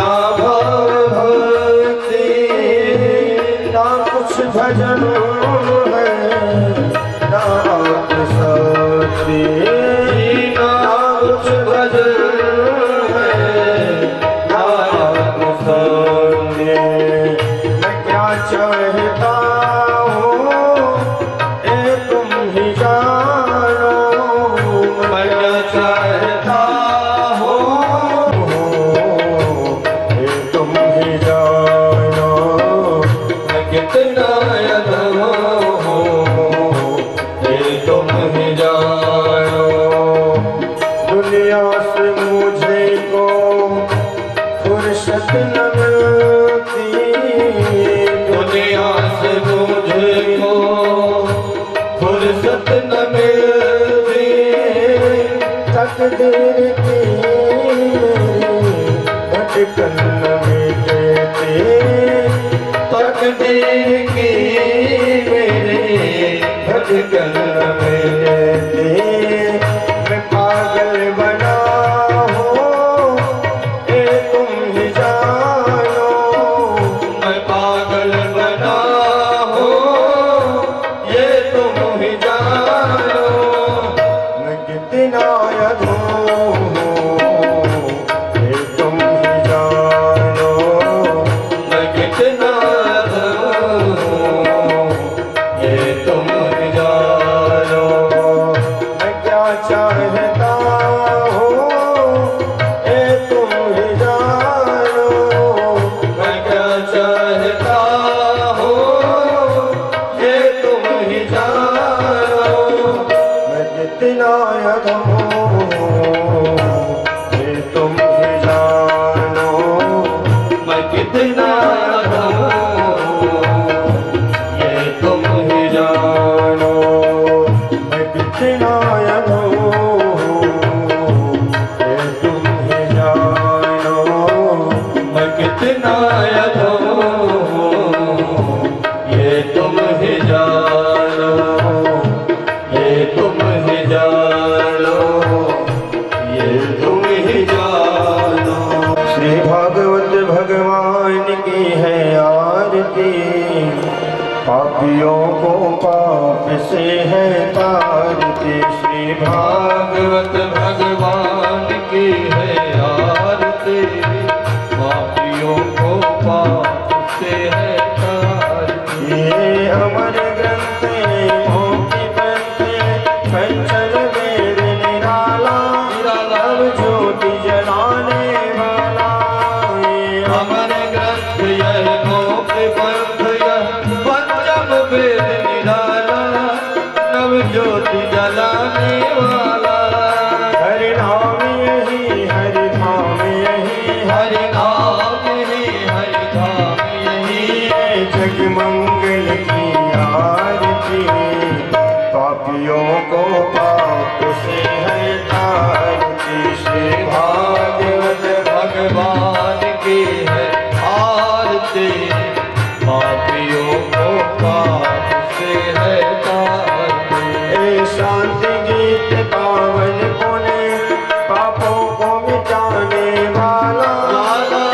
भाव भक्ति ना कुछ भजन है ना शक्ति ना कुछ भजन है ना शक्ति। मैं क्या चाहता हूँ ये तुम ही जानो। मैं क्या चाहता हूँ ये तुम ही जानो। मैं कितना अधम हूँ ये तुम ही जानो। दुनिया से मुझे को फुर्सत न मिलती। दुनिया से मुझे को फुर्सत न मिलती। तकदीर की भटकन न मिटती। तकदीर की मेरे भटकन न मिटती। मैं पागल बना हूँ ये तुम ही जानो। मैं पागल बना हूँ ये तुम ही जानो। मैं कितना अधम हूँ ये तुम ही जानो। मैं कितना अधम हूँ ये तुम ही जानो। मैं क्या चाहता हूँ ये तुम ही जानो। मैं क्या चाहता हूँ ये तुम ही जानो। मैं कितना अधम हूँ ये तुम ही जानो। मैं कितना अधम हूँ ये तुम ही जानो। मैं कितना अधम हूँ ये तुम ही जानो। मैं कितना अधम हूँ ये तुम ही जानो। ये तुम ही जानो। ये तुम ही जानो। श्री भागवत भगवान की है आरती। पापियों को पाप से है तारती। श्री भागवत भगवान की है आरती। पापियों को पाप से है तारती। ये अमर ग्रंथ मोती ग्रंथ कंचन वेद निराला। नव ज्योति जलाने वाला। ये अमर ग्रंथ यह मोक्ष पंथ यह पंचम वेद निराला। नव ज्योति जलाने वाला। हरि नाम यही हरि धाम यही। हरि नाम यही हरि धाम यही। जग मंगल की आरती। पापियों को पाप से है तारती। श्री भागवत भगवान की है आरती। पापियों को पाप से है तारती। ए शांति गीत पावन पुण्य पापों को मिटाने वाला।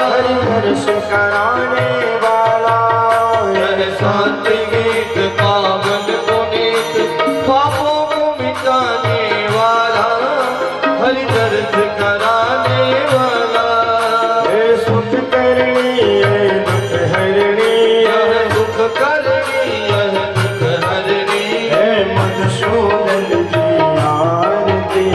हरि दर्शन कराने वाला। यह शांति गीत पावन पुनीत पापों को मिटाने वाला। हरि दर्शन कराने वाला। ये सुख करनी ये दुख हरणी। यह दुख करनी यह दुख हरणी। हे मधुसूदन की आरती।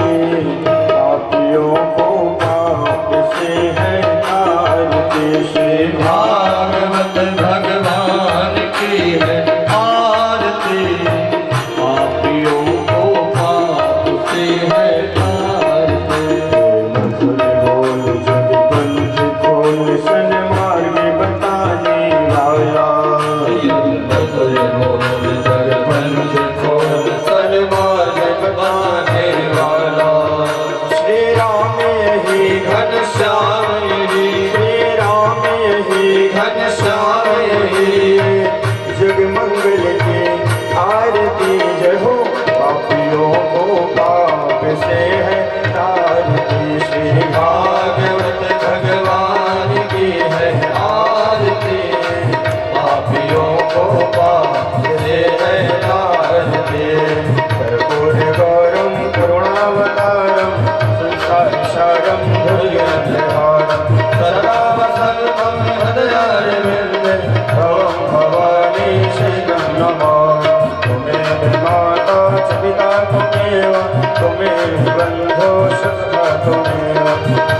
पापियों को पाप से है तारती। श्री भागवत भगवान की है आरती। पापियों को पाप से है तारती। मधुर बोल जग पंथ खोल सन्मार्ग बताने वाला। मधुर बोल जग पंथ खोल सन्मार्ग बताने वाला। श्री राम यही घनश्याम यही। श्री राम यही पाप से है तारते कर्पूरगौरं करुणावतारं संसारसारं धुर्यंधहारं सदा वसन्तं हृदयारविन्दे भवं भवानी शरणं नमामि त्वमेव माता च पिता त्वमेव त्वमेव बन्धो सखा त्वमेव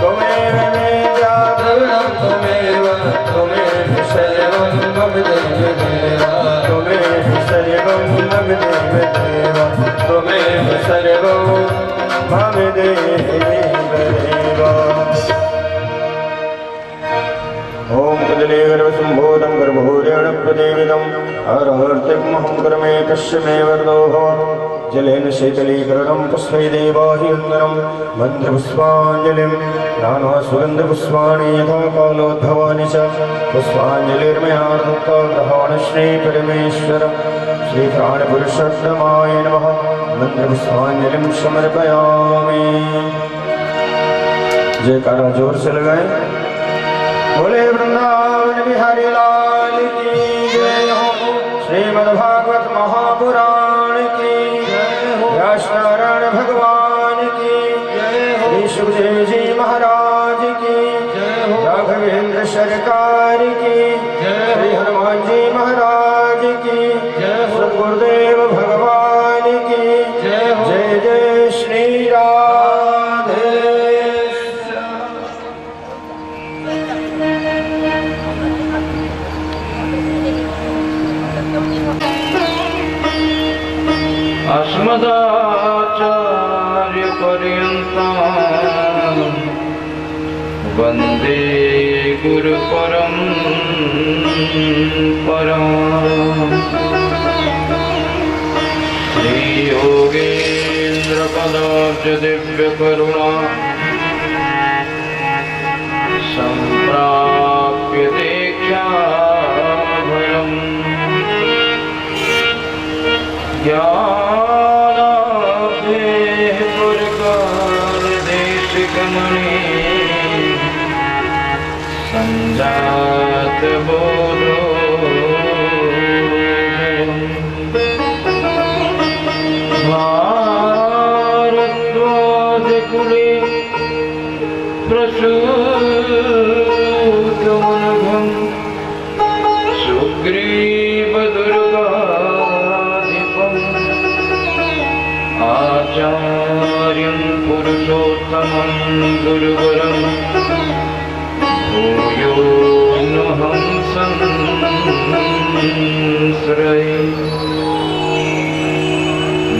त्वमेव मेजा द्रविणं त्वमेव त्वमेव सर्वं मम देवदेवा त्वमेव सर्वं मम देवदेवा त्वमेव सर्वं मम देवदेवा ओम कदले गर्भसंभूतं गर्भोरेण प्रदेविदं अर्हर्तिमहं कर्मे कस्य मे वरदो भव जलेन शीतलीकरणं पुष्पै देवाह्यन्दनं मन्त्रपुष्पाञ्जलिं नाना सुगन्धपुष्पाणि यथा कालोद्भवानि च पुष्पाञ्जलिर्मया दत्ता श्रीपरमेश्वर श्रीप्राणपुरुषोत्तमाय नमः मन्त्रपुष्पाञ्जलिं समर्पयामि। जयकारा जोर से लगाएं। बोले वृंदावन बिहारी लाल की जय हो। श्रीमद्भागवत महापुराण की जय हो। व्यासनारायण भगवान की जय हो। श्री सुखदेव जी महाराज की जय हो। राघवेंद्र सरकार की जय हो। श्री हनुमान जी महाराज की जय हो। सद्गुरुदेव भगवान की जय हो। जय जय श्री राधे। अस्मदाचार्यपर्यन्तं वन्दे गुरुपरम्पराम् श्रीयोगेन्द्रपदाब्जदिव्यकरुणा सम्प्राप्य दीक्षाभयम् ज्ञानाब्धेः पुरकालदेशिकमणि सञ्जातबोधोऽयम् भारद्वाजकुले प्रसूतमनघम् सुग्रीवदुर्गाधिपम् आचार्यं पुरुषोत्तमं गुरुवरं भूयो नहं संश्रये।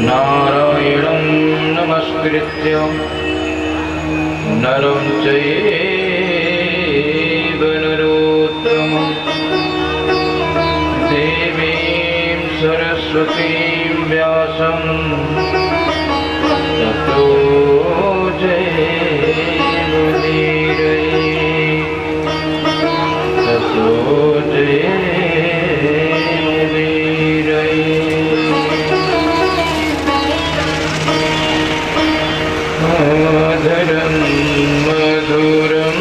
नारायणं नमस्कृत्य नरं चैव नरोत्तमं देवीं सरस्वतीं व्यासं ततो जयमुदीरये ततो जयमुदीरये। मधुरं मधुरं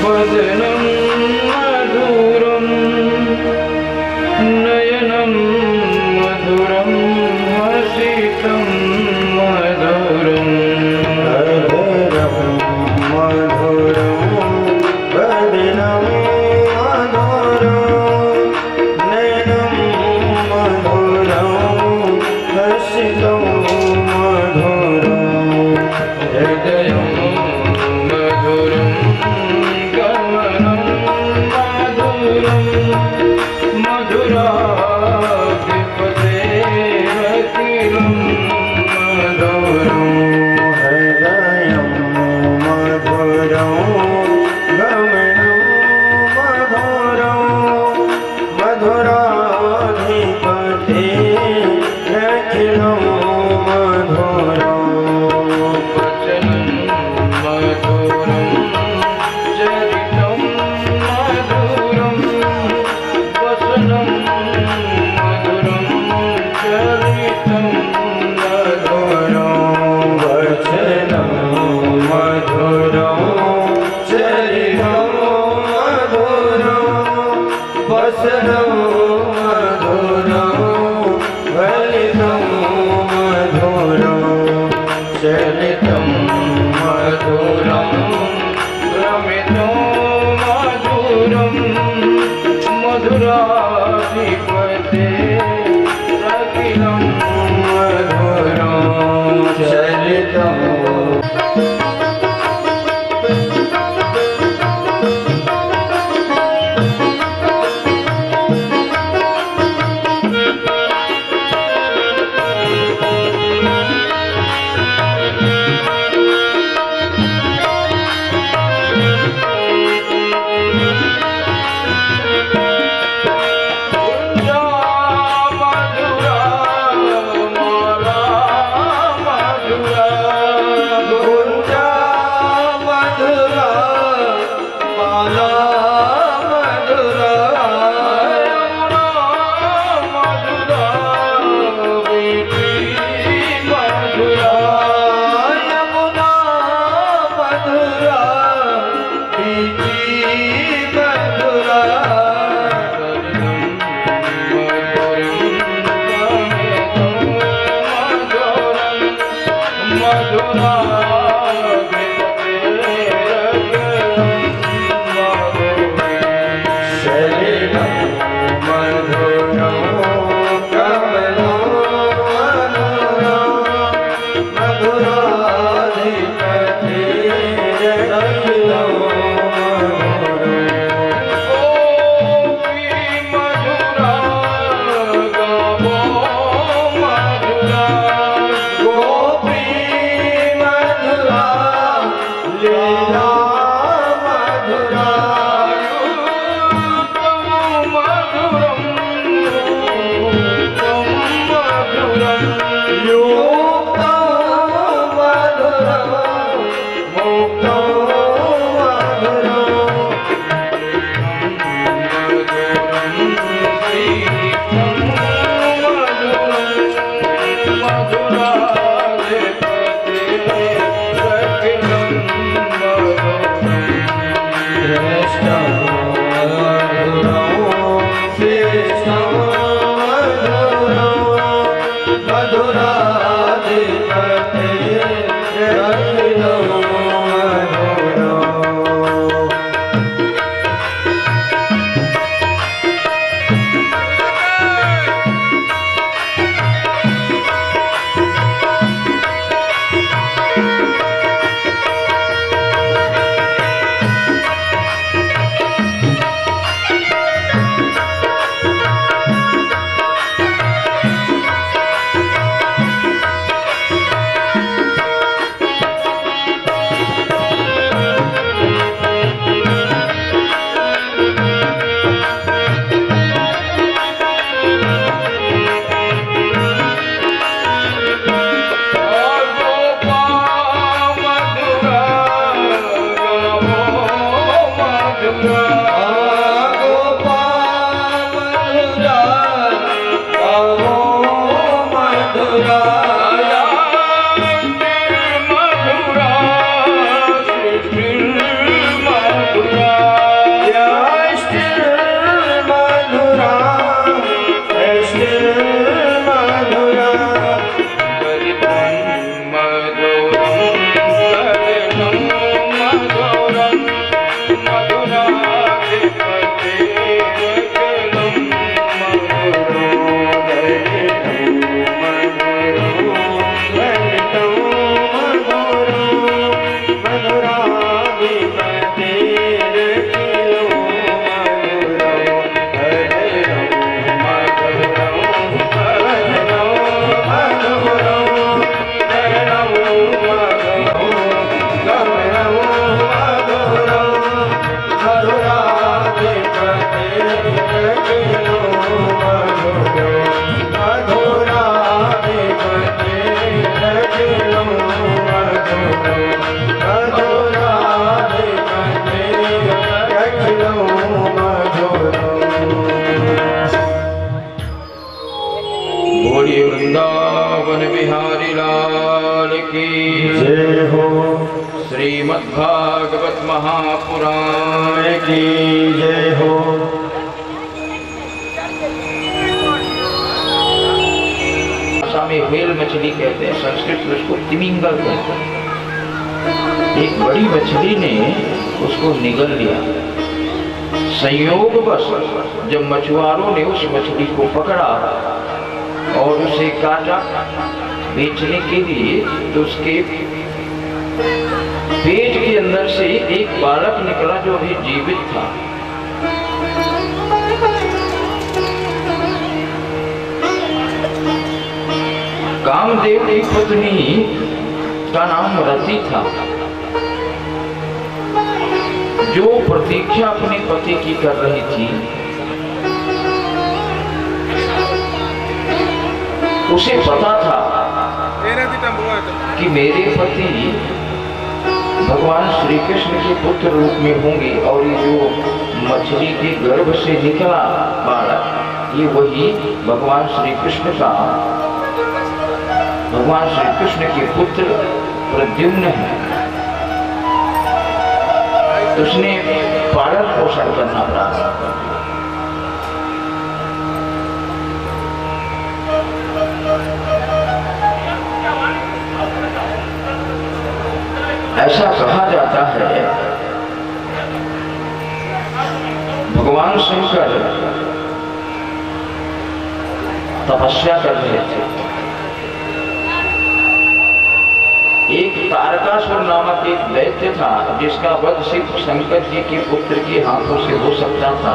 वदनं मधुरं नयनं मधुरं हसितं मधुरं मधुरं मधुरं वदनं मधुरं नयनं मधुरं हसितं हृदयं मधुरं गमनं मधुरं मधुराधिपतेरखिलं मधुरं हृदयं मधुरं गमनं मधुरं मधुराधिपतेरखिलं मधुरं वचनं वृंदावन बिहारी लाल की जय हो। श्रीमद्भागवत महापुराण की जय हो। भाषा में व्हेल मछली कहते हैं, संस्कृत में उसको तिमिंगल कहते हैं। एक बड़ी मछली ने उसको निगल लिया। संयोगवश जब मछुआरों ने उस मछली को पकड़ा और उसे काटा बेचने के लिए, तो उसके पेट के अंदर से एक बालक निकला जो अभी जीवित था। कामदेव की पत्नी का नाम रति था, जो प्रतीक्षा अपने पति की कर रही थी। उसे पता था कि मेरे पति भगवान श्री कृष्ण के पुत्र रूप में होंगे और ये जो मछली के गर्भ से निकला बालक, ये वही भगवान श्री कृष्ण का, भगवान श्री कृष्ण के पुत्र प्रद्युम्न है। उसने पालन पोषण करना प्रारंभ कर दिया। ऐसा कहा जाता है भगवान शंकर तपस्या कर रहे थे। एक तारकासुर नामक एक दैत्य था, जिसका वध सिर्फ शंकर जी के पुत्र के हाथों से हो सकता था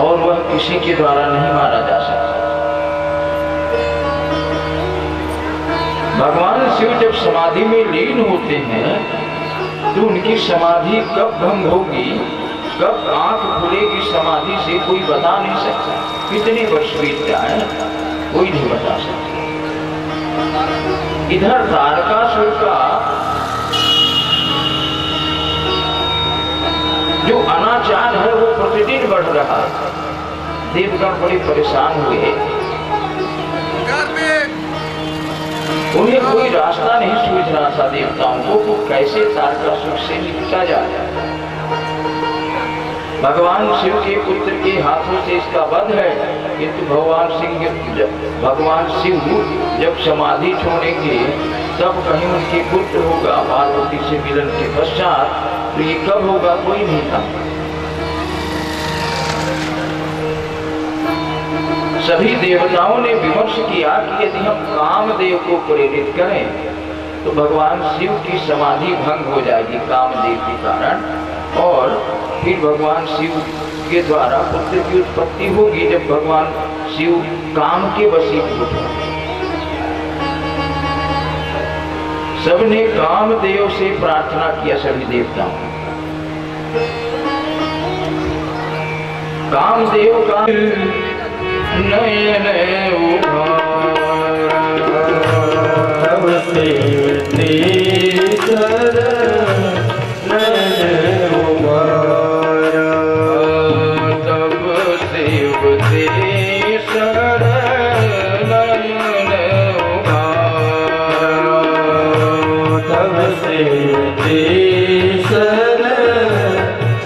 और वह किसी के द्वारा नहीं मारा जा सकता। भगवान शिव जब समाधि में लीन होते हैं तो उनकी समाधि कब भंग होगी, कब आंख खुलेगी समाधि से, कोई बता नहीं सकता। कितने वर्ष बीत जाए कोई नहीं बता सकता। इधर तारकासुर का जो अनाचार है वो प्रतिदिन बढ़ रहा है। देवगण बड़े परेशान हुए, उन्हें कोई रास्ता नहीं सूझ रहा था देवताओं को कैसे तारकासुर से निपटा जाए। भगवान शिव के पुत्र के हाथों से इसका वध है, किंतु भगवान शिव जब समाधि छोड़ेंगे तब कहीं उनके पुत्र होगा पार्वती से मिलन के पश्चात, तो ये कब होगा कोई नहीं था। सभी देवताओं ने विमर्श किया कि यदि हम कामदेव को प्रेरित करें तो भगवान शिव की समाधि भंग हो जाएगी कामदेव के कारण, और फिर भगवान शिव के द्वारा पुत्र की उत्पत्ति होगी जब भगवान शिव काम के वशीभूत होंगे। सबने कामदेव से प्रार्थना किया, सभी देवताओं। कामदेव का नयन तब सेवते शरण नयन उबारा, तब सेवते शरण नयन उबारा, तब सेवते शरण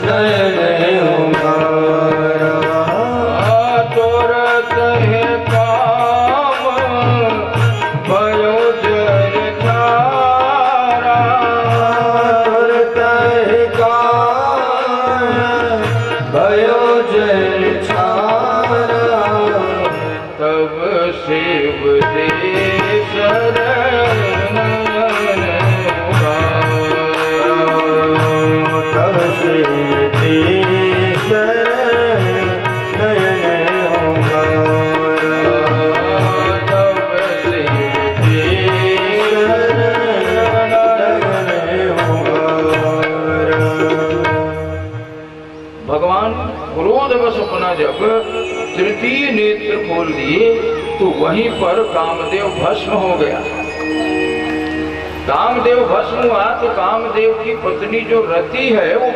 नयन उबारा। तोरत है काम भयो जर छारा, तुरत है काम भयो जल छारा, तब शिव दे शरण तब सेवते शरण नयन उबारा, तब शिव भगवान क्रोधवश अपना जब तृतीय नेत्र खोल दिए तो वहीं पर कामदेव भस्म हो गया। कामदेव भस्म हुआ तो कामदेव की पत्नी जो रति है वो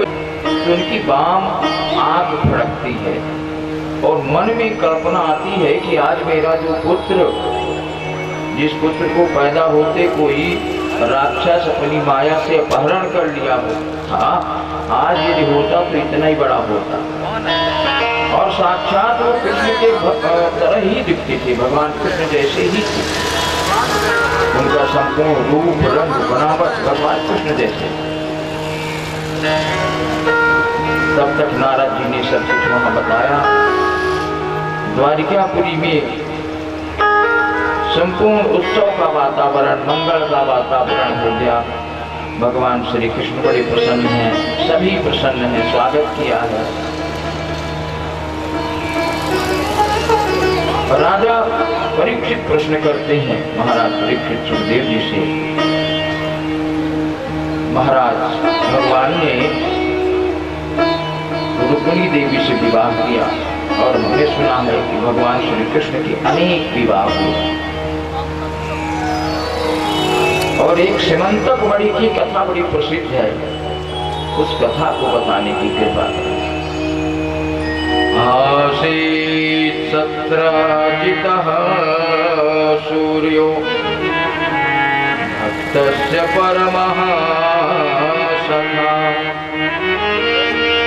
उनकी बाम आग फड़कती है और मन में कल्पना आती है कि आज मेरा जो पुत्र, जिस पुत्र को पैदा होते कोई राक्षस अपनी माया से अपहरण कर लिया हो, आज यदि होता तो इतना ही बड़ा होता। और साक्षात वो कृष्ण के तरह ही दिखते थे, भगवान कृष्ण जैसे ही थे। उनका संपूर्ण रूप रंग बनावट भगवान कृष्ण जैसे। तब तक नारद जी ने सब कुछ वहां बताया। द्वारिकापुरी में संपूर्ण उत्सव का वातावरण, मंगल का वातावरण हो गया। भगवान श्री कृष्ण बड़े प्रसन्न हैं, सभी प्रसन्न हैं, स्वागत किया है। राजा परीक्षित प्रश्न करते हैं महाराज परीक्षित सुखदेव जी से, महाराज भगवान ने रुक्मिणी देवी से विवाह किया और हमने सुना है कि भगवान श्री कृष्ण के अनेक विवाह हुए, और एक सीमंतक मणि की कथा बड़ी प्रसिद्ध है, उस कथा को बताने की कृपा करें। आसीत् सत्राजितः सूर्यो भक्तस्य परमः सखा,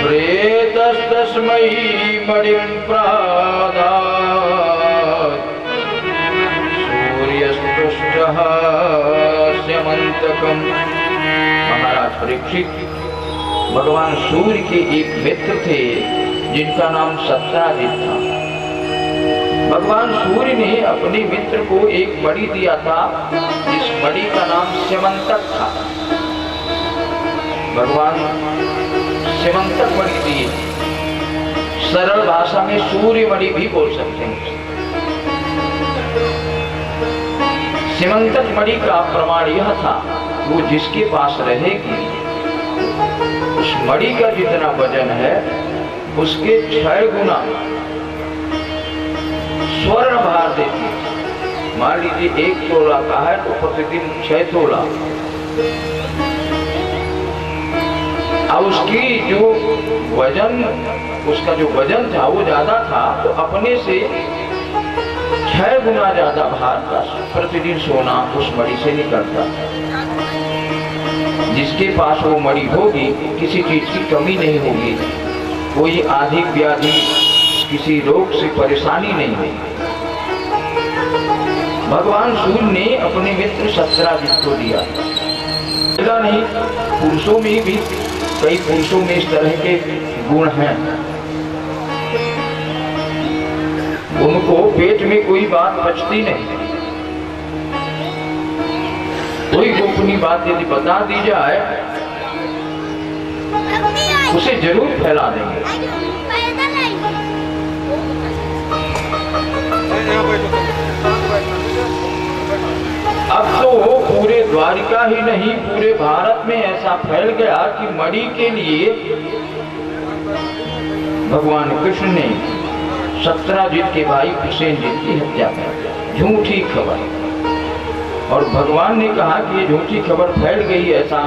प्रेतस्तस्मै मणिं प्रादात्, सूर्यस्तुष्टः स्यमन्तकम्। महाराज परीक्षित, भगवान सूर्य के एक मित्र थे जिनका नाम सत्राजित था। भगवान सूर्य ने अपने मित्र को एक मणि दिया था, जिस मणि का नाम स्यमंतक था। भगवान स्यमंतक मणि दिए, सरल भाषा में सूर्य मणि भी बोल सकते हैं। स्यमंतक मणि का प्रमाण यह था, वो जिसके पास रहेगी मणि का जितना वजन है उसके 6 गुना स्वर्ण भार देती है। मान लीजिए 1 तोला का है तो प्रतिदिन 6 तोला। अब उसकी जो वजन, उसका जो वजन था वो ज्यादा था, तो अपने से 6 गुना ज्यादा भार का प्रतिदिन सोना उस मणि से निकलता। जिसके पास वो मणि होगी किसी चीज की कमी नहीं होगी, कोई आधिक व्याधि, किसी रोग से परेशानी नहीं होगी। भगवान सूर्य ने अपने मित्र सत्राजित को दिया। नहीं, पुरुषों में भी कई पुरुषों में इस तरह के गुण हैं, उनको पेट में कोई बात पचती नहीं। कोई गोपनीय बात यदि बता दी जाए उसे जरूर फैला देंगे। अब तो पूरे द्वारिका ही नहीं, पूरे भारत में ऐसा फैल गया कि मणि के लिए भगवान कृष्ण ने सत्राजित के भाई प्रसेनजित की हत्या कर दी। झूठी खबर। और भगवान ने कहा कि ये झूठी खबर फैल गई, ऐसा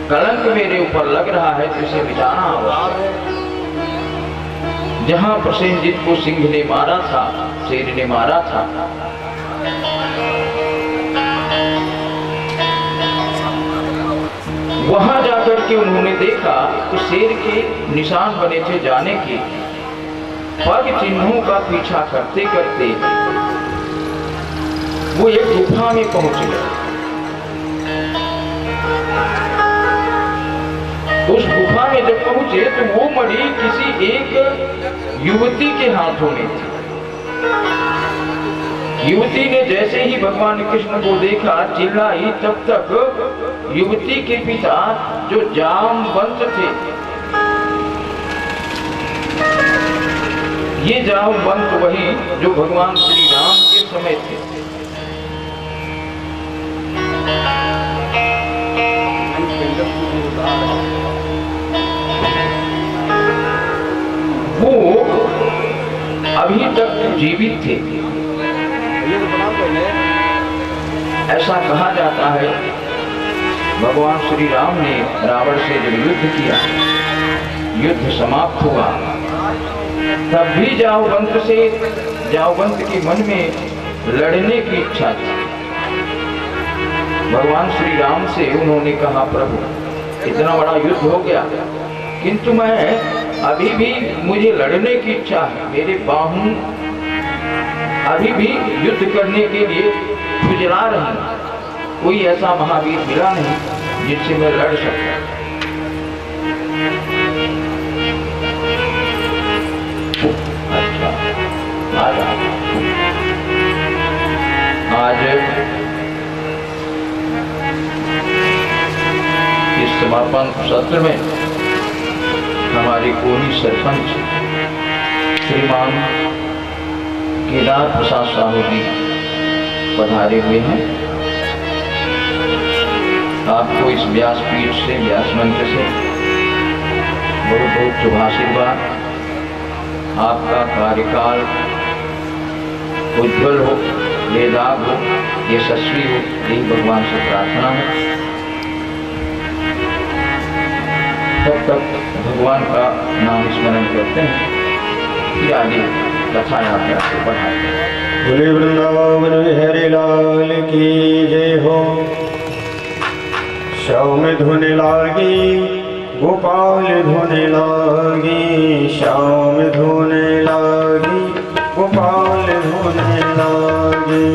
कलंक मेरे ऊपर लग रहा है, तो इसे मिटाना आवश्यक। जहां प्रसेनजित को सिंह ने मारा था, शेर ने मारा था, वहां जाकर के उन्होंने देखा कि शेर के निशान बने थे जाने के। पग चिन्हों का पीछा करते करते वो एक गुफा में पहुंच गए। उस गुफा में जब पहुंचे तो वो मणि किसी एक युवती के हाथों में थी। युवती ने जैसे ही भगवान कृष्ण को देखा चिल्लाई, तब तक युवती के पिता जो जामवंत थे, ये जामवंत वही जो भगवान श्री राम के समय थे। वो अभी तक जीवित थे। ऐसा कहा जाता है भगवान श्री राम ने रावण से जब युद्ध किया, युद्ध समाप्त हुआ, तब भी जामवंत के मन में लड़ने की इच्छा थी। भगवान श्री राम से उन्होंने कहा, प्रभु इतना बड़ा युद्ध हो गया, किंतु मैं अभी भी मुझे लड़ने की इच्छा है। मेरे बाहु अभी भी युद्ध करने के लिए खुजला रही। कोई ऐसा महावीर मिला नहीं जिससे मैं लड़ सकता। अच्छा, आज इस समापन सत्र में हमारे कोनी सरपंच श्रीमान केदार प्रसाद साहू जी पधारे हुए हैं। आपको इस व्यासपीठ से, व्यास मंच से बहुत बहुत शुभाशीर्वाद। आपका कार्यकाल उज्जवल हो, बेदाग हो, यशस्वी हो, यही भगवान से प्रार्थना है। तब तक भगवान का नाम स्मरण करते हैं कि आगे कथा यात्रा को बढ़ाते हैं। बोले वृंदावन बिहारी लाल की जय हो। श्याम धुन लागी गोपाल धुन लागी, श्याम धुन लागी गोपाल धुन लागी,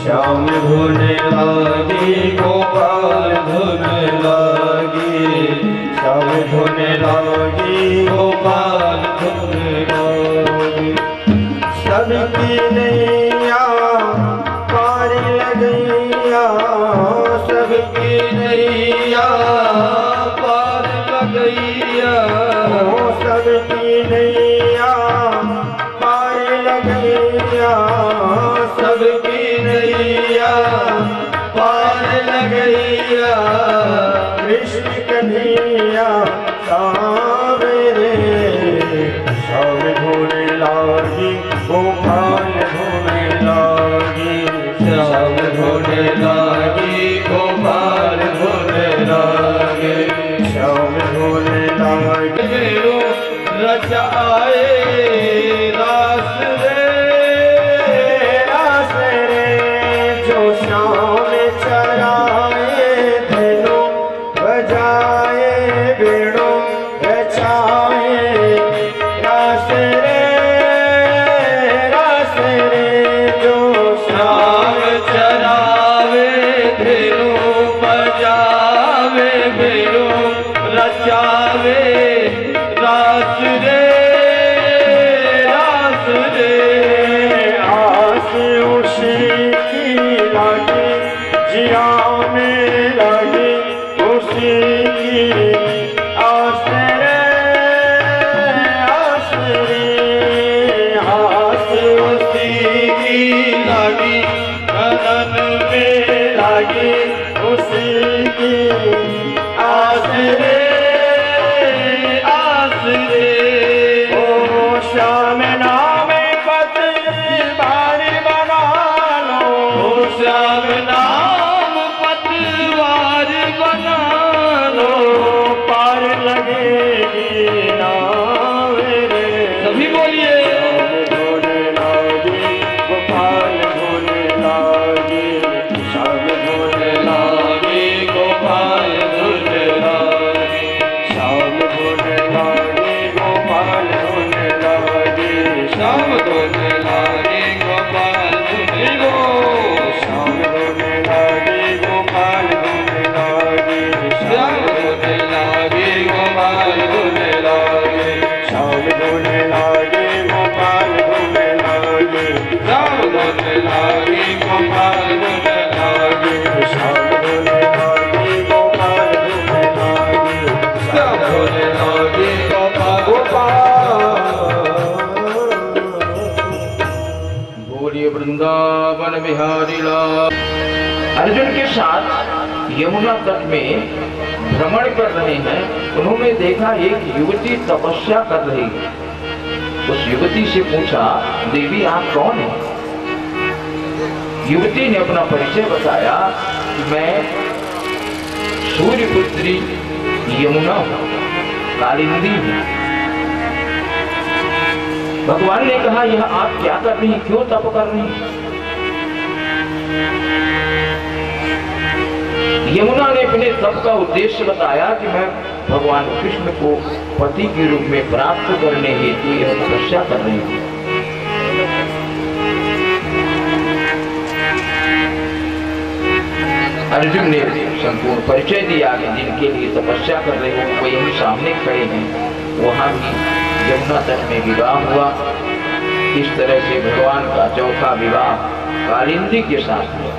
श्याम धुन लागी गोपाल धुन लागी, श्याम धुन लागी गोपाल धुन लागी। सबकी नैया पार लगैया, सबकी नैया पार लगैया, सबकी नैया पार लगैया, सबकी नैया पार लगैया। कृष्ण कन्हैया लागे मेरो रचाए रास रे रास रे जो श्याम चराए धनु बजाए बेड़ो रचाए रास रे जो श्याम चरावे धेनु बजावे मेरो रचावे रास रे आस उसी की लागी जिया में लागी उसी की आस रे आस उसी की लागी गगन में लागी उसी की आस रे ओ श्याम नाम पत बारी बना लो श्याम नाम पतवार बना लो पार लगेगी नाव रे सभी बोलिए धोने लागी गोपाल धोने लागी श्याम धोने लागी गोपाल धुन लागे श्याम धोने लागी गोपाल धोने लागी श्याम धुन लागे गोपाल धुन गो श्याम धोने लागी गोपाल धोने लागी श्याम धुन लागे गोपाल धुन लागे श्याम धोने लागी गोपाल धोने लागी श्याम धुन लागे गोपाल धुन लागे श्याम धोने लागी गोपाल धोने लागी श्याम धुन लागे गोपाल बोलिए वृंदावन बिहारी लाल। अर्जुन के साथ यमुना तट में भ्रमण कर रहे हैं। उन्होंने देखा एक युवती तपस्या कर रही है। उस युवती से पूछा, देवी आप कौन हैं? युवती ने अपना परिचय बताया कि मैं सूर्यपुत्री यमुना हूँ, कालिंदी हूँ। भगवान ने कहा, यह आप क्या कर रही हैं? क्यों तप कर रही हैं? यमुना ने अपने तप का उद्देश्य बताया कि मैं भगवान कृष्ण को पति के रूप में प्राप्त करने हेतु यह तपस्या कर रही हूँ। अर्जुन ने संपूर्ण परिचय दिया कि जिनके लिए तपस्या कर रहे हो वो यही सामने खड़े हैं। वहां भी यमुना तट में विवाह हुआ। इस तरह से भगवान का चौथा विवाह कालिंदी के साथ हुआ।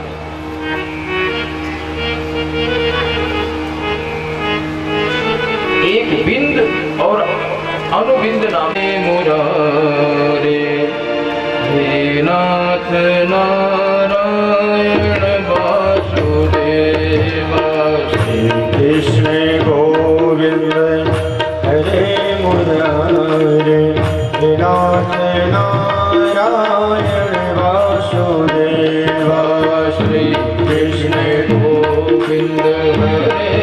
एक बिंद और अनुबिंद नाम मुरारे हे नाथ नारायण वासुदेव श्री कृष्ण गोविंद हरे मुरारे हे नाथ नारायण वासुदेवा श्री कृष्ण गोविंद हरे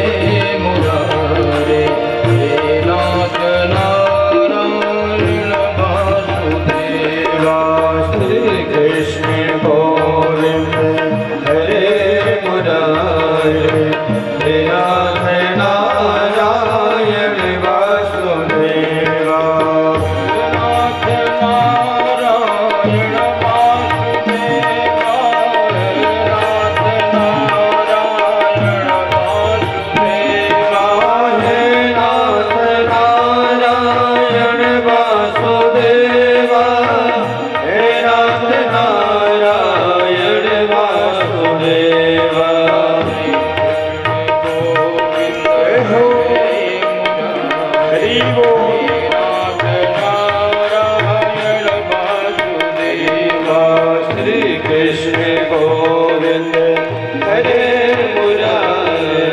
मुरारे हे नाथ नारायण वासुदेवा श्री कृष्ण गोविंद हरे मुरारे हे नाथ नारायण वासुदेवा नाथ नारायण वासुदेवा नाथ नारायण वासुदेवा हे नाथ नारायण वासुदेवा हे नाथ नारायण वासुदेवा हरि बोल श्री कृष्ण गोविंद हरे मुरारे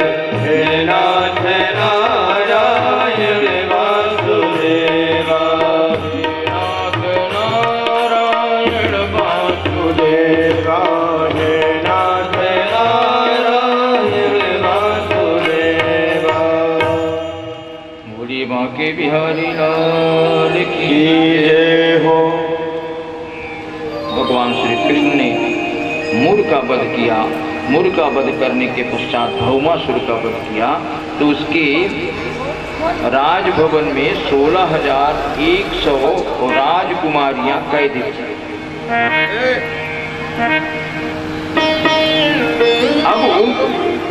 हे नाथ नारायण वासुदेवा वासुदेवा हे नाथ नारायण वासुदेवा बोलिए बांके बिहारी लाल की जय हो। भगवान श्री कृष्ण ने मूर का वध किया। मूर का वध करने के पश्चात भौमासुर का वध किया तो उसके राजभवन में 16,100 राजकुमारियां कैद थी। अब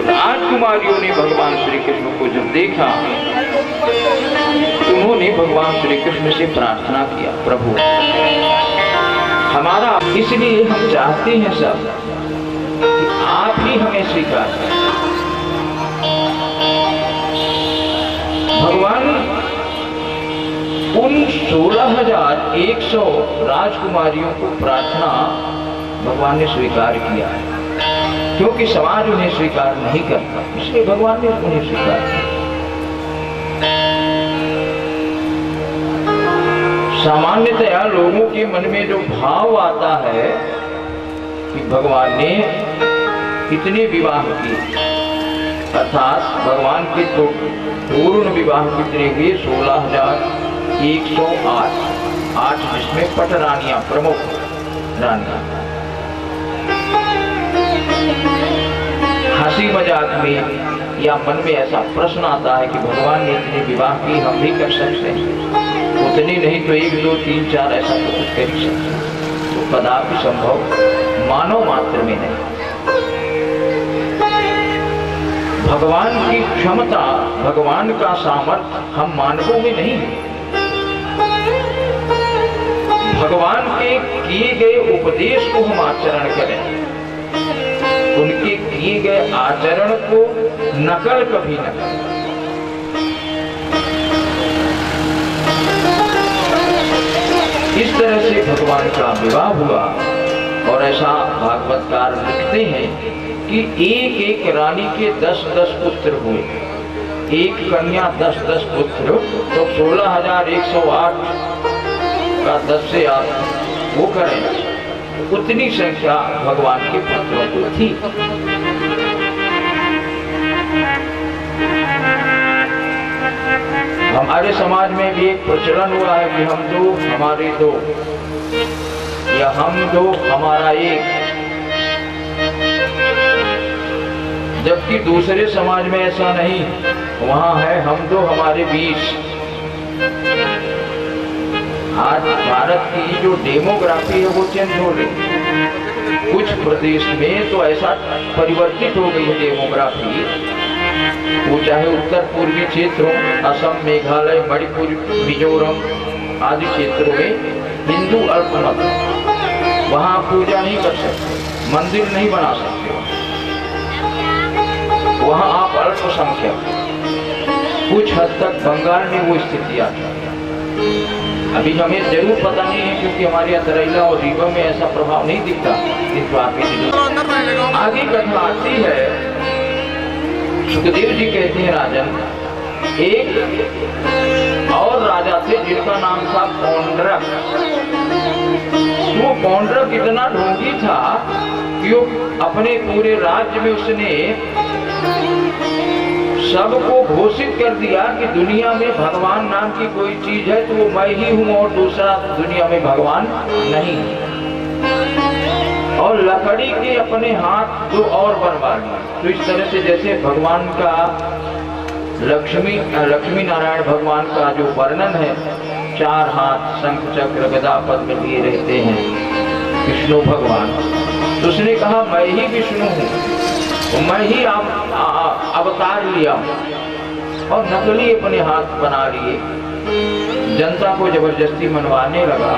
राजकुमारियों ने भगवान श्री कृष्ण को जब देखा तो उन्होंने भगवान श्री कृष्ण से प्रार्थना किया, प्रभु हमारा, इसलिए हम चाहते हैं सब कि आप ही हमें स्वीकार करें। भगवान उन 16,100 राजकुमारियों को प्रार्थना भगवान ने स्वीकार किया है, क्योंकि समाज उन्हें स्वीकार नहीं करता, इसलिए भगवान ने उन्हें स्वीकार किया। सामान्यतया लोगों के मन में जो भाव आता है कि भगवान ने कितने विवाह किए, अर्थात भगवान के तो पूर्ण विवाह कितने हुए, 16,108, 8 जिसमें पट रानियां, प्रमुख रानियां। हंसी मजाक में या मन में ऐसा प्रश्न आता है कि भगवान ने इतने विवाह किए, हम भी कर सकते हैं, उतनी नहीं तो 1, 2, 3, 4 ऐसा तो कुछ कर ही सकते हैं। तो कदापि संभव मानव मात्र में नहीं। भगवान की क्षमता, भगवान का सामर्थ्य हम मानवों में नहीं है। भगवान के किए गए उपदेश को हम आचरण करें, उनके किए गए आचरण को नकल कभी न करें। इस तरह से भगवान का विवाह हुआ और ऐसा भागवतकार लिखते हैं कि एक एक रानी के 10-10 पुत्र हुए, एक कन्या 10-10 पुत्र, तो 16,108 का 10 से आप वो करें, उतनी संख्या भगवान के पुत्रों को थी। हमारे समाज में भी एक प्रचलन हुआ है कि हम दो हमारे दो, या हम दो हमारा एक, जबकि दूसरे समाज में ऐसा नहीं, वहां है हम दो हमारे 20। आज भारत की जो डेमोग्राफी है वो चेंज हो रही है। कुछ प्रदेश में तो ऐसा परिवर्तित हो गई है डेमोग्राफी, वो चाहे उत्तर पूर्वी क्षेत्रों, असम, मेघालय, मणिपुर, मिजोरम आदि क्षेत्रों में हिंदू अल्पमत, वहां पूजा नहीं कर सकते, मंदिर नहीं बना सकते, वहां आप अल्पसंख्यक। कुछ हद तक बंगाल में वो स्थिति आ जाती है। अभी हमें जरूर पता नहीं है, क्योंकि हमारे यहाँ तराइला और रीवा में ऐसा प्रभाव नहीं दिखता, किंतु आगे कथा आती है। सुखदेव जी कहते हैं, राजन, एक और राजा थे जिनका नाम था पौंड्रक। वो पौंड्रक इतना ढोंगी था कि वो अपने पूरे राज्य में उसने सबको घोषित कर दिया कि दुनिया में भगवान नाम की कोई चीज है तो वो मैं ही हूँ और दूसरा दुनिया में भगवान नहीं। और लकड़ी के अपने हाथ 2 और बनवा लिए। तो इस तरह से जैसे भगवान का लक्ष्मी नारायण भगवान का जो वर्णन है, 4 हाथ शंख चक्र गदा पद्म लिए रहते हैं विष्णु भगवान, तो उसने कहा मैं ही विष्णु हूँ, मैं ही अवतार लिया और नकली अपने हाथ बना लिए। जनता को जबरदस्ती मनवाने लगा।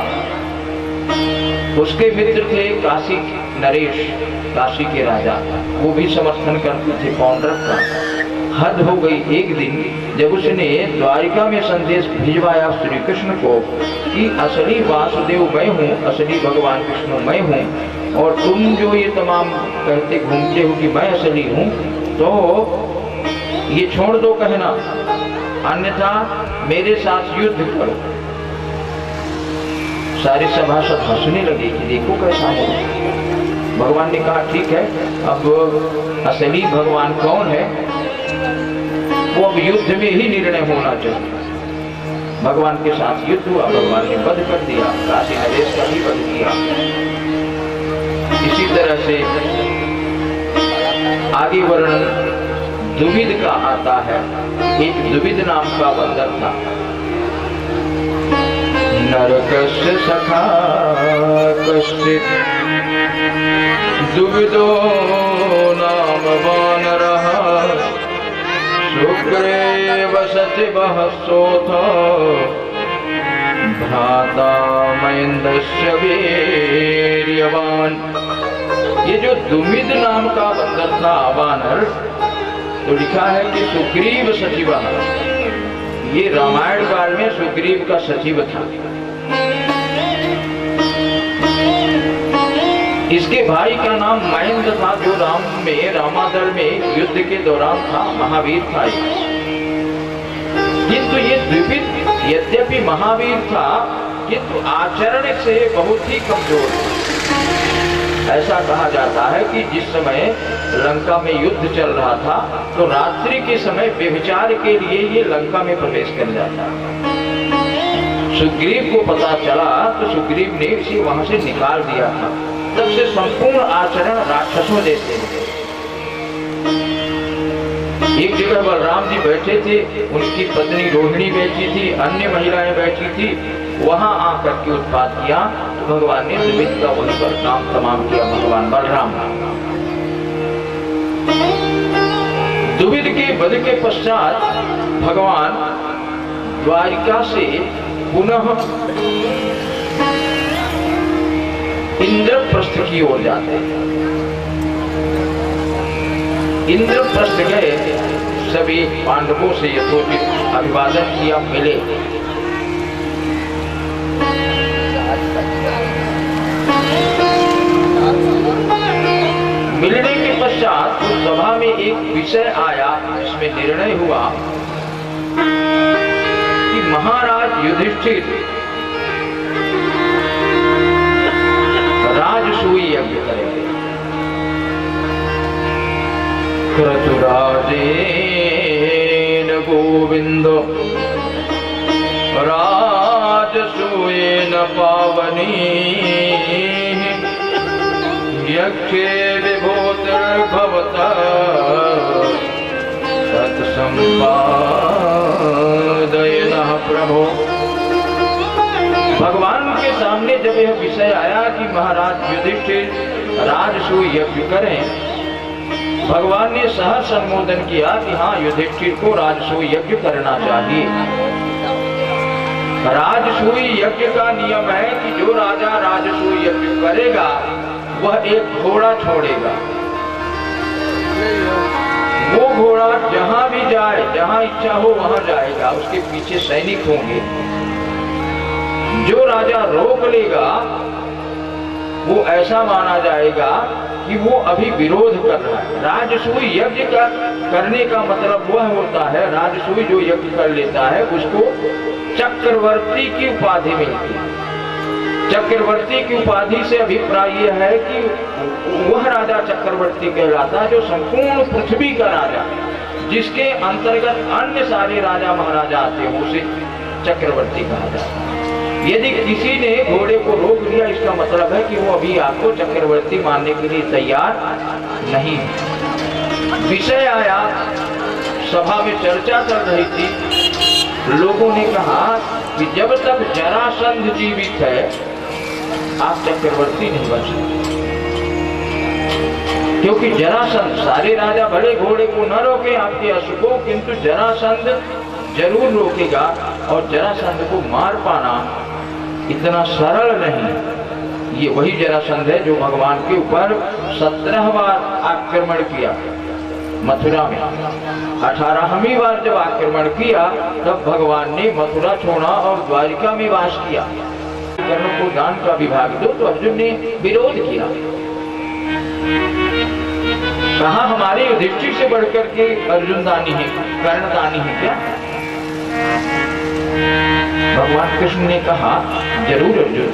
उसके मित्र थे काशी नरेश, काशी के राजा, वो भी समर्थन करते थे पौंड्रक का। हद हो गई एक दिन जब उसने द्वारिका में संदेश भिजवाया श्री कृष्ण को कि असली वासुदेव मैं हूँ, असली भगवान विष्णु मैं हूँ, और तुम जो ये तमाम कहते घूमते हो कि मैं असली हूँ, तो ये छोड़ दो कहना, अन्यथा मेरे साथ युद्ध करो। सारी सभासद हंसने लगे कि देखो कैसा हो। भगवान ने कहा ठीक है, अब असली भगवान कौन है वो अब युद्ध में ही निर्णय होना चाहिए। भगवान के साथ युद्ध हुआ, भगवान ने वध कर दिया, काशी नरेश का भी वध किया। इसी तरह से आगे वर्णन दुविध का आता है। एक दुविध नाम का बंदर था। नरकस्य सखा कश्चित् दुविदो नाम वानरः शुक्रेव सचिवः सोऽथ भ्राता महेन्द्रस्य वीर्यवान्। ये जो दुविध नाम का बंदर था वानर, तो लिखा है कि सुग्रीव सचिव, ये रामायण काल में सुग्रीव का सचिव था। इसके भाई का नाम महेंद्र था, जो रामादल में युद्ध के दौरान था, महावीर था। किंतु ये द्विविद यद्यपि महावीर था, किंतु आचरण से बहुत ही कमजोर था। ऐसा कहा जाता है कि जिस समय लंका में युद्ध चल रहा था, तो रात्रि के समय व्यभिचार के लिए ये लंका में प्रवेश कर जाता। सुग्रीव को पता चला तो सुग्रीव ने इसे वहां से निकाल दिया था। तब से संपूर्ण आचरण राक्षसों जैसे हो गए। एक जगह बलराम जी बैठे थे, उनकी पत्नी रोहिणी बैठी थी, अन्य महिलाएं बैठी थी, वहां आकर के उत्पात किया। तो भगवान ने द्विविद का वहीं पर काम तमाम किया। भगवान बलराम द्विविद के वध के पश्चात भगवान द्वारिका से पुनः इंद्रप्रस्थ की ओर जाते हैं। इंद्रप्रस्थ गए, सभी पांडवों से यथोचित अभिवादन किया, मिले। मिलने के पश्चात उस सभा में एक विषय आया, जिसमें निर्णय हुआ कि महाराज युधिष्ठिर राजसूय यज्ञ करेंगे। क्रतुराजेन गोविंद राजसूयेन पावनी यज्ञे विभूतिर्भवतः तत्संपादयनः प्रभो। भगवान के सामने जब यह विषय आया कि महाराज युधिष्ठिर राजसूय यज्ञ करें, भगवान ने सहर्ष अनुमोदन किया कि हाँ, युधिष्ठिर को राजसूय यज्ञ करना चाहिए। राजसूय यज्ञ का नियम है कि जो राजा राजसूय यज्ञ करेगा वह एक घोड़ा छोड़ेगा। वो घोड़ा जहां भी जाए, जहां इच्छा हो वहां जाएगा, उसके पीछे सैनिक होंगे। जो राजा रोक लेगा वो ऐसा माना जाएगा कि वो अभी विरोध कर रहा है। राजसूय यज्ञ का करने का मतलब वह होता है, राजसूय जो यज्ञ कर लेता है उसको चक्रवर्ती की उपाधि मिलती है। चक्रवर्ती की उपाधि से अभिप्राय यह है कि वह राजा चक्रवर्ती कहलाता जो संपूर्ण पृथ्वी का राजा, जिसके अंतर्गत अन्य सारे राजा महाराजा आते हैं, उसे चक्रवर्ती कहा जाता है। यदि किसी ने घोड़े को रोक दिया, इसका मतलब है कि वो अभी आपको चक्रवर्ती मानने के लिए तैयार नहीं है। विषय आया, सभा में चर्चा चल रही थी। लोगों ने कहा कि जब तक जरासंध जीवित है आप चक्रवर्ती नहीं बन सकते, क्योंकि जरासंध, सारे राजा भले घोड़े को न रोके आपके अश्व को, किंतु जरासंध जरूर रोकेगा। और जरासंध को मार पाना इतना सरल नहीं। ये वही जरासंध है जो भगवान के ऊपर 17 बार आक्रमण किया मथुरा में। 18वीं बार जब आक्रमण किया तब भगवान ने मथुरा छोड़ा और द्वारिका में वास किया। कर्ण को दान का विभाग दो, तो अर्जुन ने विरोध किया। कहा हमारे युधिष्ठिर से बढ़कर के अर्जुन दानी है, कर्ण दानी है क्या? भगवान कृष्ण ने कहा जरूर अर्जुन,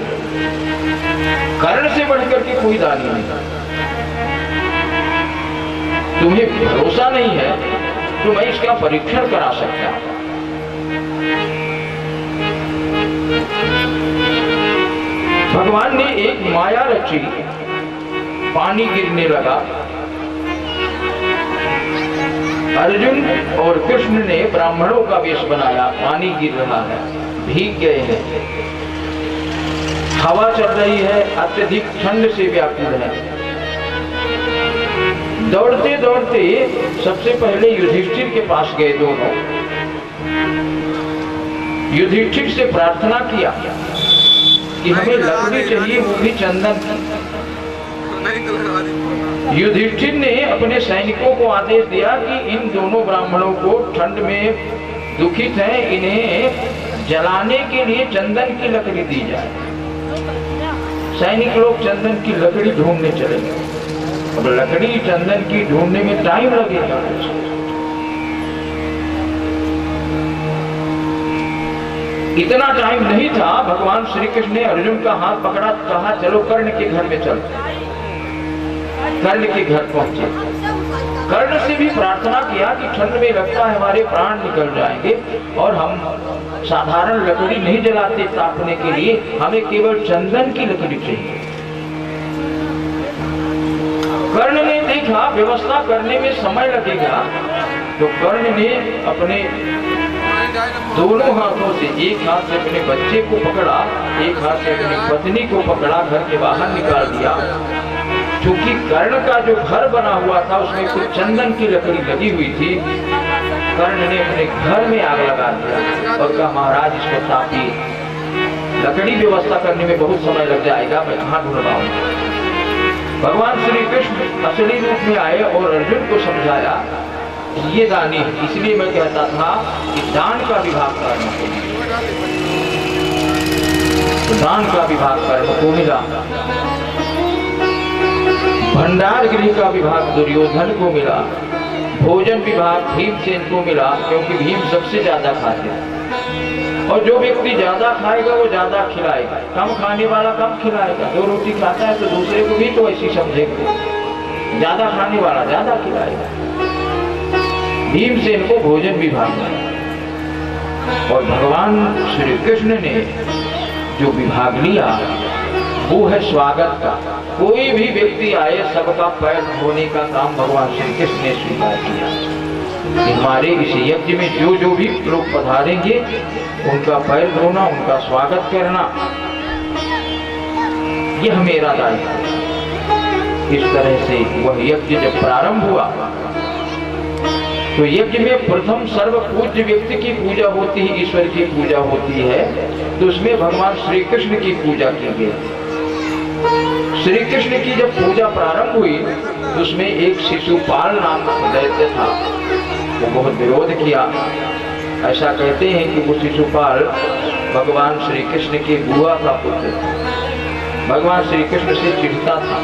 कर्ण से बढ़कर के कोई दानी नहीं। तुम्हें भरोसा नहीं है तो मैं इसका परीक्षण करा सकता हूं। भगवान ने एक माया रची, पानी गिरने लगा। अर्जुन और कृष्ण ने ब्राह्मणों का वेश बनाया, पानी गिर रहा है, भीग गए हैं, हवा चल रही है, अत्यधिक ठंड से व्याकुल है। दौड़ते दौड़ते सबसे पहले युधिष्ठिर के पास गए दोनों। युधिष्ठिर से प्रार्थना किया कि हमें लकड़ी चाहिए, वो भी चंदन की। युधिष्ठिर ने अपने सैनिकों को आदेश दिया कि इन दोनों ब्राह्मणों को ठंड में दुखित हैं, इन्हें जलाने के लिए चंदन की लकड़ी दी जाए। सैनिक लोग चंदन की लकड़ी ढूंढने चले गए। अब लकड़ी चंदन की ढूंढने में टाइम लगेगा। इतना टाइम नहीं था। भगवान श्री कृष्ण ने अर्जुन का हाथ पकड़ा, कहा चलो कर्ण के घर में चल। कर्ण के घर पहुंचे। कर्ण से भी प्रार्थना किया कि ठंड में लगता है हमारे प्राण निकल जाएंगे और हम साधारण लकड़ी नहीं जलाते तापने के लिए, हमें केवल चंदन की लकड़ी चाहिए। कर्ण ने देखा व्यवस्था करने में समय लगेगा, तो कर्ण ने अपने दोनों हाथों से, एक हाथ से अपने बच्चे को पकड़ा, एक हाथ से अपनी पत्नी को पकड़ा, घर के बाहर निकाल दिया। क्योंकि कर्ण का जो घर बना हुआ था उसमें कुछ चंदन की लकड़ी लगी हुई थी। कर्ण ने अपने घर में आग लगा दिया और कहा महाराज इसको तापिए, लकड़ी व्यवस्था करने में बहुत समय लग जाएगा, मैं कहाँ ढूंढवाऊंगा। भगवान श्री कृष्ण असली रूप में आए और अर्जुन को समझाया ये दानी, इसलिए मैं कहता था कि दान का विभाग करना चाहिए। दान का विभाग कर्ण को मिला, भंडार गृह का विभाग दुर्योधन को मिला, भोजन विभाग भीमसेन को मिला, क्योंकि भीम सबसे ज्यादा खाते हैं। और जो व्यक्ति ज्यादा खाएगा वो ज्यादा खिलाएगा, कम खाने वाला कम खिलाएगा। 2 रोटी खाता है तो दूसरे को भी तो ऐसी समझेंगे, ज्यादा खाने वाला ज्यादा खिलाएगा। भीमसेन को भोजन विभाग मिला। और भगवान श्री कृष्ण ने जो विभाग लिया वो है स्वागत का। कोई भी व्यक्ति आए सबका पैर धोने का काम भगवान श्री कृष्ण ने स्वीकार किया। हमारे इस यज्ञ में जो जो भी लोग पधारेंगे उनका पैर धोना, उनका स्वागत करना, यह मेरा दायित्व है। इस तरह से वह यज्ञ जब प्रारंभ हुआ तो यज्ञ में प्रथम सर्व पूज्य व्यक्ति की पूजा होती है, ईश्वर की पूजा होती है। तो उसमें भगवान श्री कृष्ण की पूजा की गई। श्री कृष्ण की जब पूजा प्रारंभ हुई तो उसमें एक शिशुपाल नाम दैत्य था, वो बहुत विरोध किया। ऐसा कहते हैं कि वो शिशुपाल भगवान श्री कृष्ण के बुआ का पुत्र था। भगवान श्री कृष्ण से चिढ़ता था,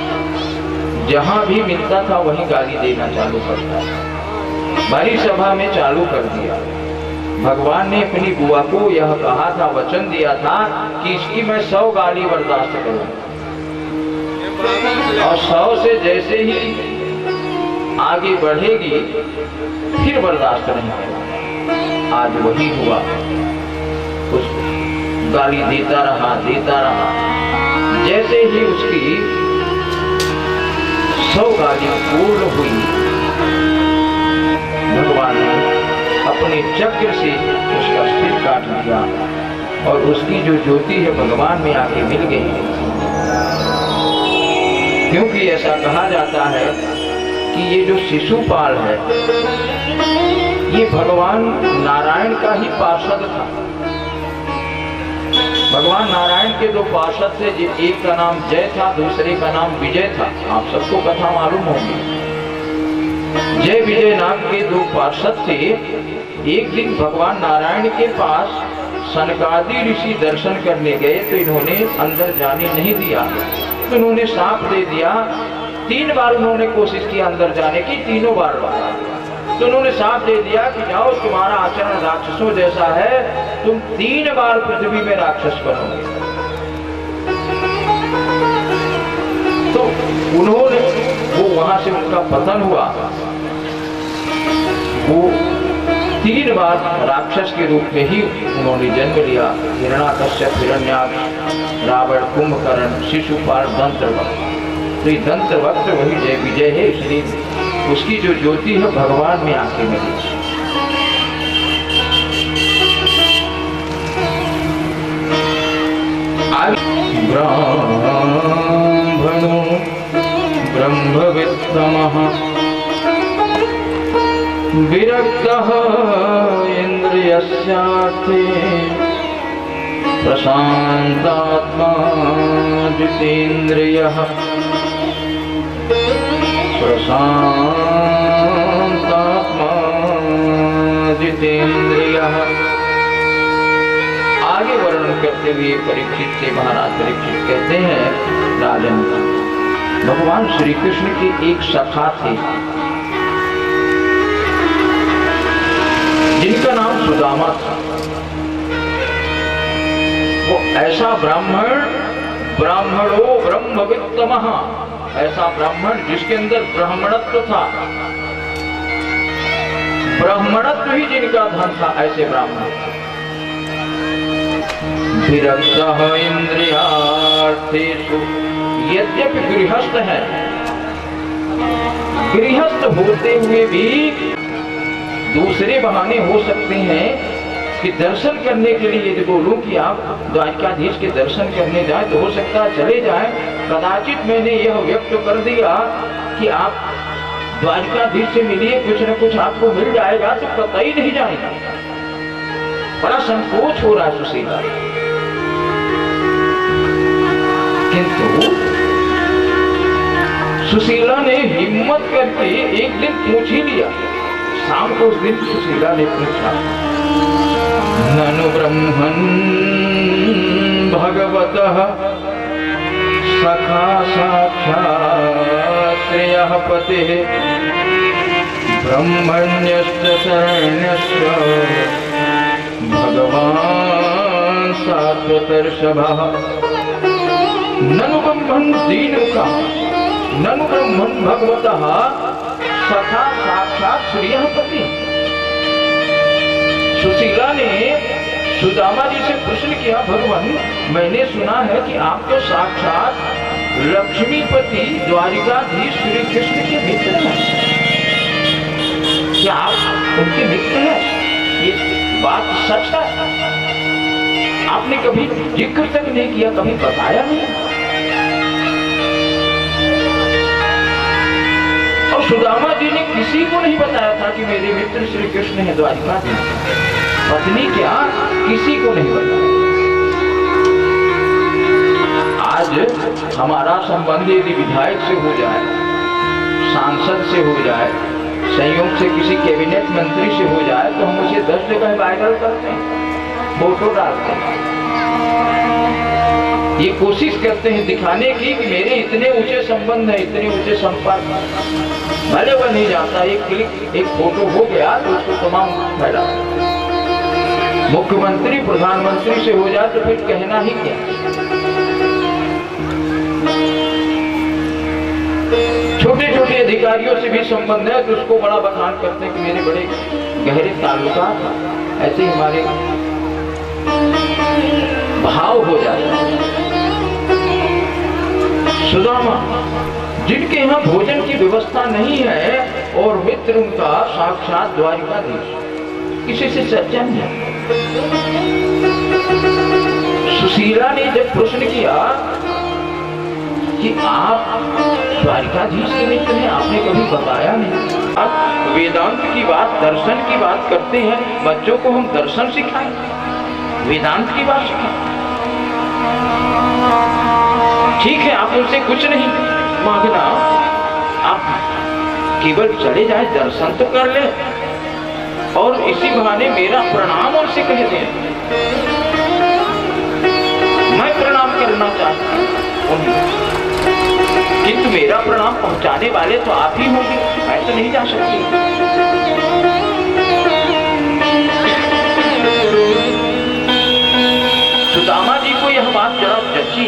जहां भी मिलता था वहीं गाली देना चालू करता था। बड़ी सभा में चालू कर दिया। भगवान ने अपनी बुआ को यह कहा था, वचन दिया था कि इसकी मैं 100 गाली बर्दाश्त करूंगा, और 100 से जैसे ही आगे बढ़ेगी फिर बर्दाश्त नहीं करेगा। आज वही हुआ, उस गाली देता रहा। जैसे ही उसकी 100 गाली पूर्ण हुई, भगवान ने अपने चक्र से उसका सिर काट दिया और उसकी जो ज्योति है भगवान में आके मिल गई। क्योंकि ऐसा कहा जाता है कि ये जो शिशुपाल है ये भगवान नारायण का ही पार्षद था। भगवान नारायण के 2 पार्षद थे, एक का नाम जय था, दूसरे का नाम विजय था। आप सबको कथा मालूम होगी। जय विजय नाम के 2 पार्षद थे। एक दिन भगवान नारायण के पास सनकादि ऋषि दर्शन करने गए तो इन्होंने अंदर जाने नहीं दिया, तो उन्होंने साफ दे दिया। 3 बार उन्होंने कोशिश की अंदर जाने की, तीनों बार तो उन्होंने साफ दे दिया कि जाओ, तुम्हारा आचरण राक्षसों जैसा है, तुम 3 बार पृथ्वी में राक्षस बनोगे। तो उन्होंने वो वहां से उनका पतन हुआ। वो 3 बार राक्षस के रूप में ही उन्होंने जन्म लिया। हिरण्याकश्यप, हिरण्याक्ष, रावण, कुंभकर्ण, शिशुपाल, दंतवक्र। तो ये दंतवक्र वही जय विजय है, इसलिए उसकी जो ज्योति है भगवान में आके मिली। ब्राह्मणो ब्रह्मवित्तमः विरक्तः इन्द्रियस्यार्थे प्रशान्तात्मा जितेन्द्रियः प्रशान्तात्मा जितेन्द्रियः। आगे वर्णन करते हुए परीक्षित से महाराज परीक्षित कहते हैं, राजन भगवान श्री कृष्ण के एक सखा थे जिनका नाम सुदामा था। वो ऐसा ब्राह्मण, ब्राह्मणो ब्रह्मवित्तमः, ऐसा ब्राह्मण जिसके अंदर ब्राह्मणत्व था, ब्राह्मणत्व ही जिनका धन था, ऐसे ब्राह्मण। विरक्तः इंद्रियार्थेषु, यद्यपि गृहस्थ है, गृहस्थ होते हुए भी दूसरे बहाने हो सकते हैं कि दर्शन करने के लिए यदि बोलूं कि आप द्वारकाधीश के दर्शन करने जाए तो हो सकता है चले जाए। कदाचित मैंने यह व्यक्त कर दिया कि आप द्वारकाधीश से मिलिए, कुछ न कुछ आपको मिल जाएगा, तो पता ही नहीं जाएगा। बड़ा संकोच हो रहा है सुशीला। किंतु सुशीला ने हिम्मत करके एक दिन पूछ ही लिया। शाम को उस दिन सुशीला ने पूछा, ननु ब्रह्मन् भगवतः सखा साक्षात् श्रेयः पतिः ब्रह्मण्यश्च शरण्यश्च भगवान् सात्वतर्षभः। ननु ब्रह्मन् दीनुका, ननु ब्रह्मन् भगवतः सखा साक्षात् श्रेयः पति। सुशीला ने सुदामा जी से प्रश्न किया, भगवान मैंने सुना है कि आप तो साक्षात लक्ष्मीपति द्वारिकाधीश श्री कृष्ण के मित्र हैं, क्या आप उनके मित्र हैं? ये बात सच है? आपने कभी जिक्र तक नहीं किया, कभी बताया नहीं। और सुदामा जी ने किसी को नहीं बताया था कि मेरे मित्र श्री कृष्ण है द्वारिकाधीश। पत्नी क्या, किसी को नहीं बताया। आज हमारा संबंध यदि विधायक से हो जाए, सांसद से हो जाए, संयोग से किसी कैबिनेट मंत्री से हो जाए, तो हम उसे 10 जगह वायरल करते हैं, फोटो डालते हैं, ये कोशिश करते हैं दिखाने की कि मेरे इतने ऊंचे संबंध है, इतने ऊंचे संपर्क। भले वह नहीं जानता, एक क्लिक, एक फोटो हो गया तो उसको तमाम फैला। मुख्यमंत्री प्रधानमंत्री से हो जाए तो फिर कहना ही क्या। छोटे छोटे अधिकारियों से भी संबंध है तो उसको बड़ा बखान करते हैं कि मेरे बड़े गहरे ताल्लुका। ऐसे ही हमारे भाव हो जाते हैं। सुदामा जिनके यहाँ भोजन की व्यवस्था नहीं है और मित्र उनका साक्षात द्वारिकाधीश, किसी से चर्चा नहीं है। सुशीला ने जब प्रश्न किया कि आप द्वारिकाधीश के मित्र हैं, आपने कभी बताया नहीं। आप वेदांत की बात, दर्शन की बात करते हैं, बच्चों को हम दर्शन सिखाएं, वेदांत की बात सिखाएं। ठीक है, आप उनसे कुछ नहीं मांगना, आप केवल चले जाए, दर्शन तो कर ले और इसी बहाने मेरा प्रणाम उनसे कह दें। मैं प्रणाम करना चाहता हूं, किंतु मेरा प्रणाम पहुंचाने वाले तो आप ही होंगे, मैं तो नहीं जा सकती। सुदामा जी को यह बात जरा जची,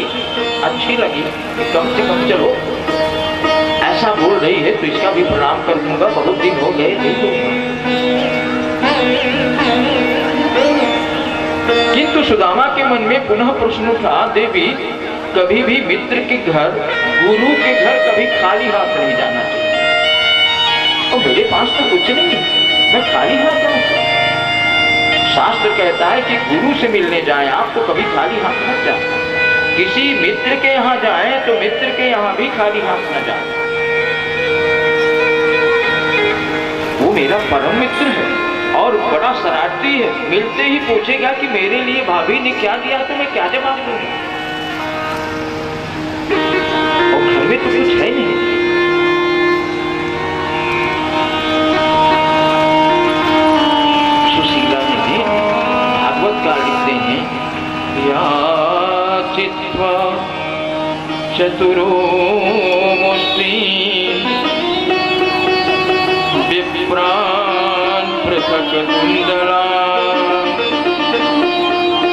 अच्छी लगी कि कम से कम चलो ऐसा बोल रही है तो इसका भी प्रणाम कर दूंगा, बहुत दिन हो गए नहीं दूंगा। किंतु सुदामा के मन में पुनः प्रश्न उठा, देवी कभी भी मित्र के घर, गुरु के घर कभी खाली हाथ नहीं जाना चाहिए। और मेरे पास तो कुछ नहीं, मैं खाली हाथ जाऊं? शास्त्र कहता है कि गुरु से मिलने जाएं आप तो कभी खाली हाथ मत जाए। किसी मित्र के यहाँ जाएं तो मित्र के यहाँ भी खाली हाथ न जाए। वो मेरा परम मित्र है और बड़ा शरारती है, मिलते ही पूछेगा कि मेरे लिए भाभी ने क्या दिया, तो मैं क्या जवाब दूंगा? और घर में तो कुछ है नहीं। सुशीला ने भागवत काल लिखते हैं, याचित्वा चतुरो मुष्टि विप्रान् पृथक् कुंडला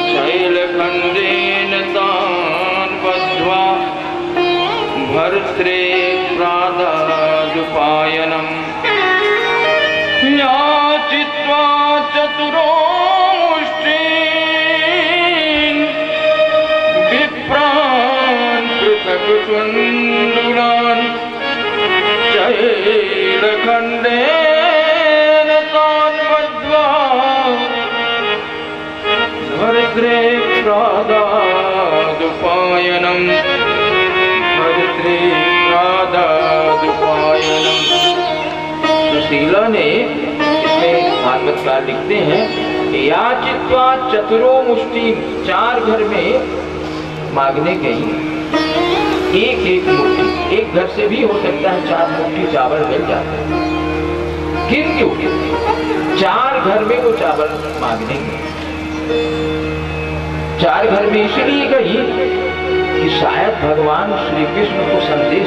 शैलखंडेन तान् बद्ध्वा भर्त्रे प्रादादुपायनम् याचित्वा चतुरो मुष्टीन् विप्रान् पृथक् कुंडलान् शैलखंडेन तान् बद्ध्वा भर्त्रे प्रादादुपायनम् भर्त्रे प्रादादुपायनम्। सुशीला ने इसमें भागवत काल लिखते हैं, याचित्वा चतुरो मुष्टि, चार घर में मांगने गई, एक एक मुट्ठी, एक घर से भी हो सकता है 4 मुट्ठी चावल मिल जाता है, किंतु 4 घर में वो चावल मांगने गई। 4 घर में इसलिए गई कि शायद भगवान श्री कृष्ण को संदेश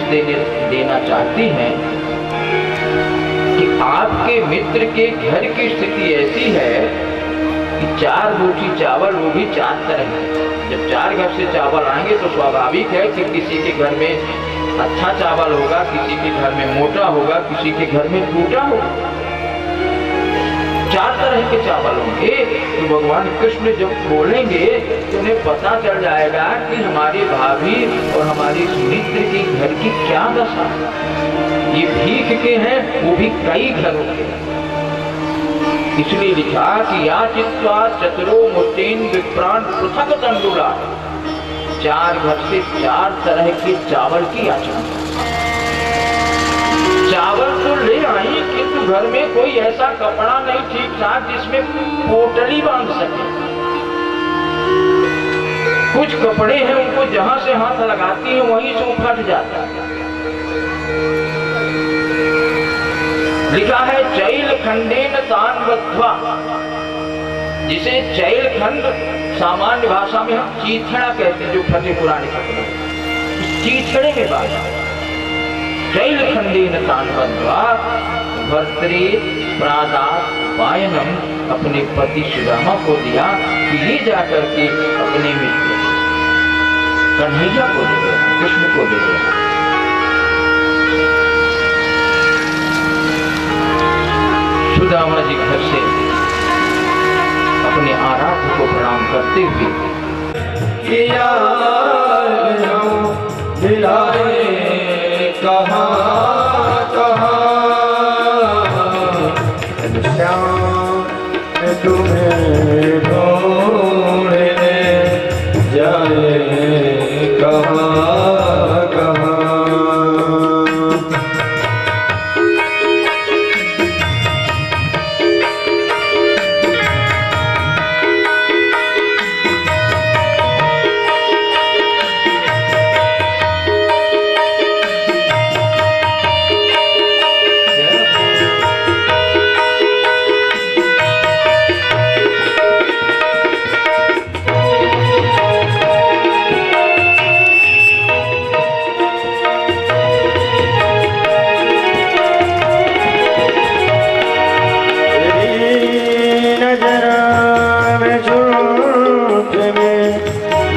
देना चाहती हैं कि आपके मित्र के घर की स्थिति ऐसी है कि 4 मुट्ठी चावल, वो भी 4 तरह है। जब 4 घर से चावल आएंगे तो स्वाभाविक है कि किसी के घर में अच्छा चावल होगा, किसी के घर में मोटा होगा, किसी के घर में टूटा होगा। 4 तरह के चावल होंगे। तो भगवान कृष्ण जब बोलेंगे तो उन्हें पता चल जाएगा कि हमारी भाभी और हमारी मित्र के घर की क्या दशा है। ये भीख के हैं, वो भी कई घरों के हैं। इसलिए लिखा कि याचित्वा चतुरो मुष्टीन् विप्रान् पृथक् तण्डुला, 4 घर से 4 तरह के चावल की याचना। चावल तो ले आई, किंतु घर में कोई ऐसा कपड़ा नहीं ठीक ठाक जिसमें पोटली बांध सके। कुछ कपड़े हैं उनको जहां से हाथ लगाती है वहीं से फट जाता है। लिखा है चैल खंडेन तान बद्ध्वा, जिसे चैल खंड सामान्य भाषा में हम चीथड़ा कहते हैं, जो फटे पुराने कपड़े, चीथड़े में बात। चैल खंडेन तान बद्ध्वा भर्त्रे प्रादादुपायनम्, अपने पति सुदामा को दिया कि ले जाकर के अपने मित्र कन्हैया को दे गया, कृष्ण को दे गया। सुदामा जी घर से अपने आराध्य को प्रणाम करते हुए कहाँ तुम्हें ढूंढने जाए कहाँ कहाँ।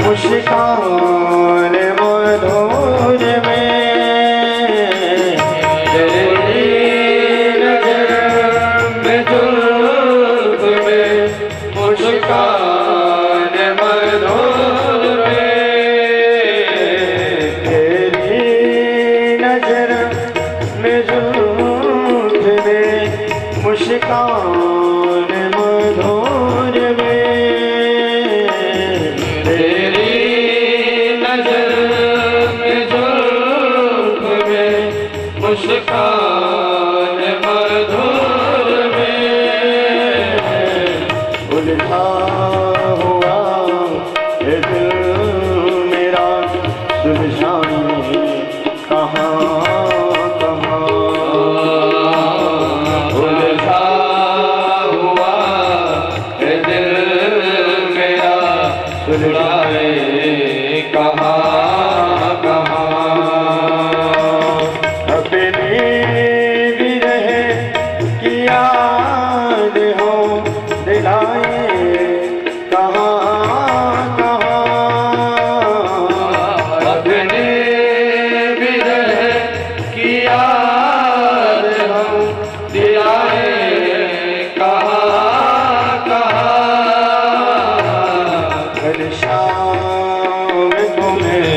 मुस्कान मधुर में तेरी नजर में जुल्फ मुस्कान मधुर में उलझा हुआ ये दिल मेरा सुलझाए कहाँ कहाँ। उलझा हुआ है दिल मेरा सुलझाए कहाँ कहाँ। अपने भी रहे कि याद हो दिलाए कहाँ कहाँ। अपने विरह की याद हम दिलाए कहाँ कहाँ। कल शाम तुम्हें